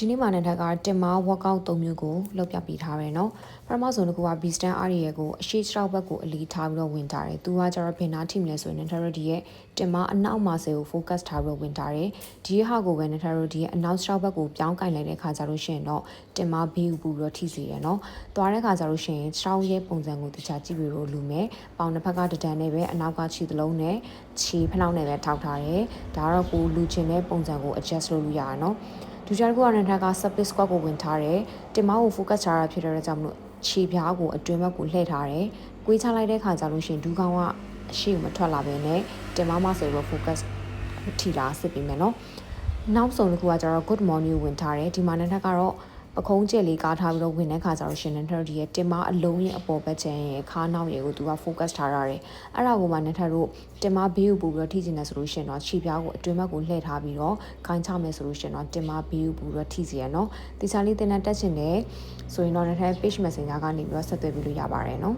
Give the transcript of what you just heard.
ဒီနေ့မှနဲ့ထက်ကတင်မာ workout 3မျိုးကိုလုပ်ပြပေးထားတယ်နော်ပထမဆုံးတစ်ခုက B stand area ကိုအရှိ6ဘက်ကိုအလီထားပြီးတော့ဝင်ထားတယ်သူကကျတော့ဘယ်နာထိမလဲဆိုရင် Natarodi ရဲ့တင်မာအနောက်မှာစေကို focus ထားပြီးတော့ဝင်ထားတယ်ဒီဟာကိုပဲ Natarodi ရဲ့အနောက်6ဘက်ကိုပြောင်းကင်လိုက်တဲ့ခါကျလို့ရှိရင်တော့တင်မာဘေးကိုပူပြီးတော့ထိစေရနော်သွားတဲ့ခါကျလို့ရှိရင်6ရဲ့ပုံစံကိုတခြားကြည့်ပြီးတော့လူမယ်ပေါင်တစ်ဖက်ကတဒန်းနဲ့ပဲအနောက်ကခြေသလုံးနဲ့ခြေဖနှောက်နဲ့ပဲထောက်ထားတယ်ဒါကတော့ကိုလူချင်းတဲ့ပုံစံကို adjust လုပ်လို့ရတာနော်ဒူဂျာကူကလည်းထက်က surface squat ကိုဝင်ထားတယ်တင်မောက်ကို focus ထားတာဖြစ်တဲ့ကြောင့်မလို့ခြေပြားကိုအတွင်းဘက်ကိုလှည့်ထားတယ်ကွေးချလိုက်တဲ့ခါကျလို့ရှိရင်ဒူးကောင်းကအရှိကိုမထွက်လာဘဲနဲ့တင်မောက်မှဆိုတော့ focus ထိလာစစ်ပြီးမယ်နော်နောက်ဆုံးတစ်ခုကကျတော့ good morning ကိုဝင်ထားတယ်ဒီမှာနဲ့ထက်ကတော့ပခုံးကျက်လေးကားထားပြီးတော့ဝင်တဲ့ခါကျတော့ရှင်နဲ့ထက်ဒီရဲ့တင်မအလုံးရဲ့အပေါ်ဘက်ချမ်းရဲ့ခါးနောက်ရဲ့ကိုသူက focus ထားရတယ်အဲ့ဒါကိုမှနဲ့ထက်တို့တင်မဘေးကိုပူပြီးတော့ထိကျင်တယ်ဆိုလို့ရှင်တော့ခြေပြားကိုအတွင်းဘက်ကိုလှည့်ထားပြီးတော့ခိုင်းချမယ်ဆိုလို့ရှင်တော့တင်မဘေးကိုပူပြီးတော့ထိစီရနော်ဒီချာလေးတင်တဲ့တက်ချင်တယ်ဆိုရင်တော့နဲ့ထက် page messenger ကနေပြီးတော့ဆက်သွယ်ပြီးလို့ရပါတယ်နော်